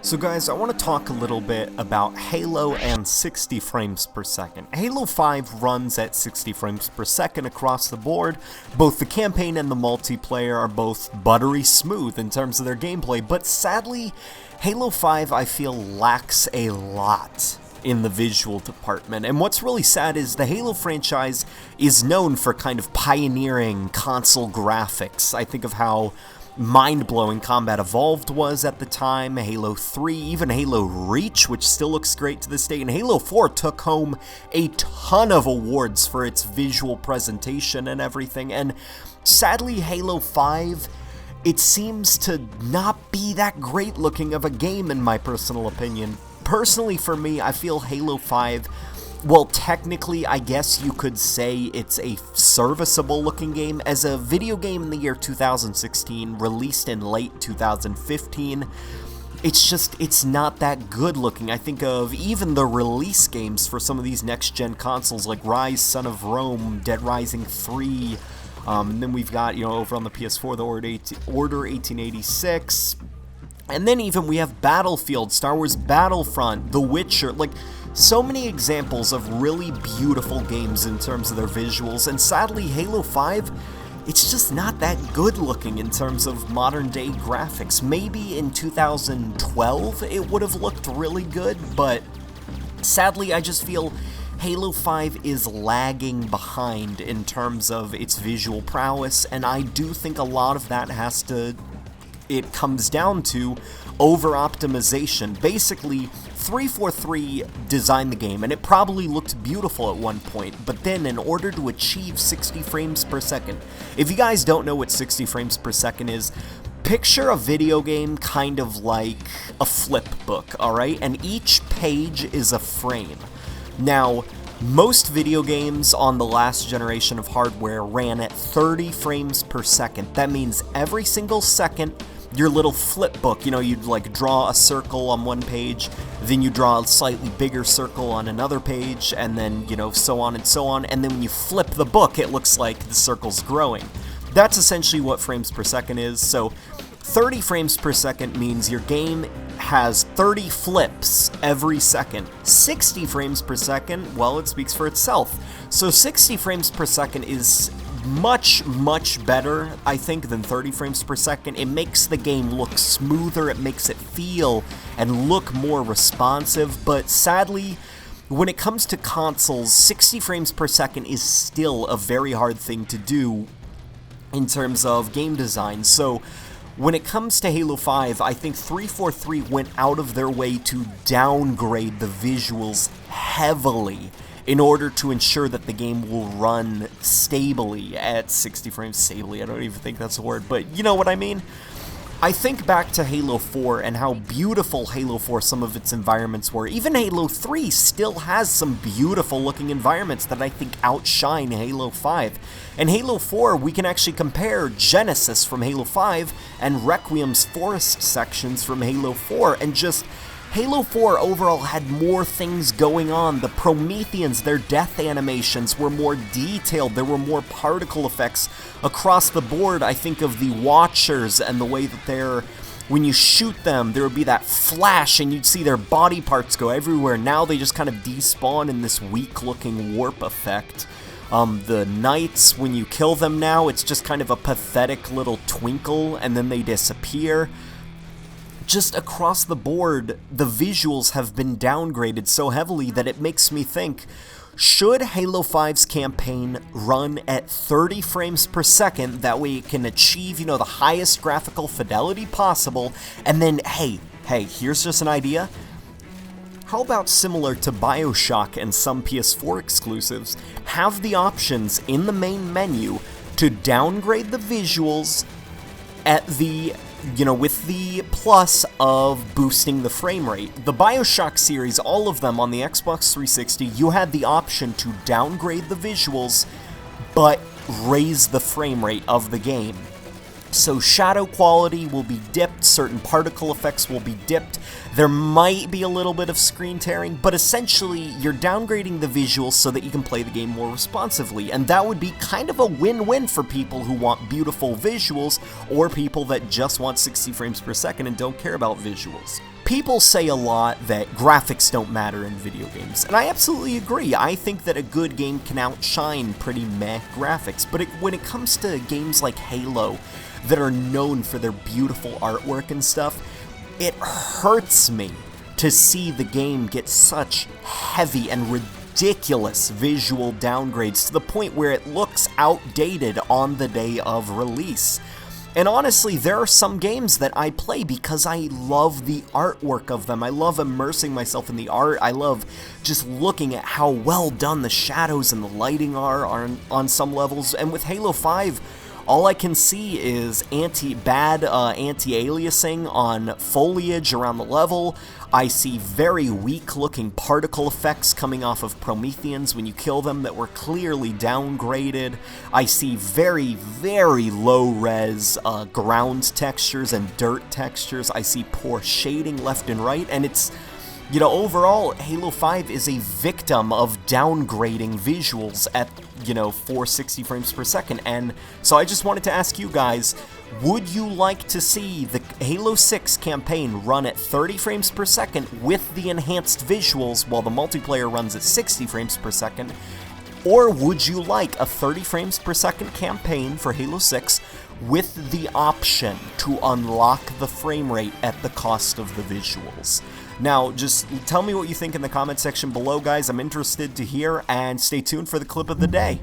So guys, I want to talk a little bit about Halo and 60 frames per second. Halo 5 runs at 60 frames per second across the board. Both the campaign and the multiplayer are both buttery smooth in terms of their gameplay, but sadly, Halo 5 I feel lacks a lot in the visual department. And what's really sad is the Halo franchise is known for kind of pioneering console graphics. I think of how mind-blowing Combat Evolved was at the time, Halo 3, even Halo Reach, which still looks great to this day, and Halo 4 took home a ton of awards for its visual presentation and everything, and sadly Halo 5, it seems to not be that great looking of a game in my personal opinion. Personally for me, I feel Halo 5, well, technically, I guess you could say it's a serviceable looking game. As a video game in the year 2016, released in late 2015, it's not that good looking. I think of even the release games for some of these next-gen consoles like Rise, Son of Rome, Dead Rising 3, and then we've got, over on the PS4, the Order 1886, and then even we have Battlefield, Star Wars Battlefront, The Witcher, like, so many examples of really beautiful games in terms of their visuals, and sadly Halo 5, it's just not that good looking in terms of modern day graphics. Maybe in 2012 it would have looked really good, but sadly I just feel Halo 5 is lagging behind in terms of its visual prowess, and I do think a lot of that it comes down to over-optimization. Basically, 343 designed the game, and it probably looked beautiful at one point, but then in order to achieve 60 frames per second, if you guys don't know what 60 frames per second is, picture a video game kind of like a flip book, alright? And each page is a frame. Now, most video games on the last generation of hardware ran at 30 frames per second. That means every single second, your little flip book, you'd like draw a circle on one page, then you draw a slightly bigger circle on another page, and then, so on and so on, and then when you flip the book, it looks like the circle's growing. That's essentially what frames per second is. So 30 frames per second means your game has 30 flips every second. 60 frames per second, well, it speaks for itself. So 60 frames per second is much, much better, I think, than 30 frames per second. It makes the game look smoother, it makes it feel and look more responsive, but sadly, when it comes to consoles, 60 frames per second is still a very hard thing to do in terms of game design. So when it comes to Halo 5, I think 343 went out of their way to downgrade the visuals heavily in order to ensure that the game will run stably at 60 frames. Stably, I don't even think that's a word, but you know what I mean? I think back to Halo 4 and how beautiful Halo 4 some of its environments were. Even Halo 3 still has some beautiful looking environments that I think outshine Halo 5. And Halo 4, we can actually compare Genesis from Halo 5 and Requiem's forest sections from Halo 4, and just Halo 4 overall had more things going on. The Prometheans, their death animations were more detailed. There were more particle effects across the board. I think of the Watchers and the way that when you shoot them, there would be that flash and you'd see their body parts go everywhere. Now they just kind of despawn in this weak-looking warp effect. The Knights, when you kill them now, it's just kind of a pathetic little twinkle and then they disappear. Just across the board, the visuals have been downgraded so heavily that it makes me think, should Halo 5's campaign run at 30 frames per second, that way it can achieve, the highest graphical fidelity possible, and then, hey, here's just an idea. How about similar to BioShock and some PS4 exclusives, have the options in the main menu to downgrade the visuals at the with the plus of boosting the frame rate. The BioShock series, all of them on the Xbox 360, you had the option to downgrade the visuals, but raise the frame rate of the game. So shadow quality will be dipped, certain particle effects will be dipped, there might be a little bit of screen tearing, but essentially you're downgrading the visuals so that you can play the game more responsively, and that would be kind of a win-win for people who want beautiful visuals or people that just want 60 frames per second and don't care about visuals. People say a lot that graphics don't matter in video games, and I absolutely agree. I think that a good game can outshine pretty meh graphics, but when it comes to games like Halo that are known for their beautiful artwork and stuff, it hurts me to see the game get such heavy and ridiculous visual downgrades to the point where it looks outdated on the day of release. And honestly, there are some games that I play because I love the artwork of them. I love immersing myself in the art. I love just looking at how well done the shadows and the lighting are on some levels. And with Halo 5, all I can see is anti-aliasing on foliage around the level. I see very weak-looking particle effects coming off of Prometheans when you kill them that were clearly downgraded. I see very, very low-res ground textures and dirt textures. I see poor shading left and right, and it's, you know, overall, Halo 5 is a victim of downgrading visuals at, 460 frames per second, and so I just wanted to ask you guys, would you like to see the Halo 6 campaign run at 30 frames per second with the enhanced visuals while the multiplayer runs at 60 frames per second, or would you like a 30 frames per second campaign for Halo 6 with the option to unlock the frame rate at the cost of the visuals? Now, just tell me what you think in the comment section below, guys. I'm interested to hear, and stay tuned for the clip of the day.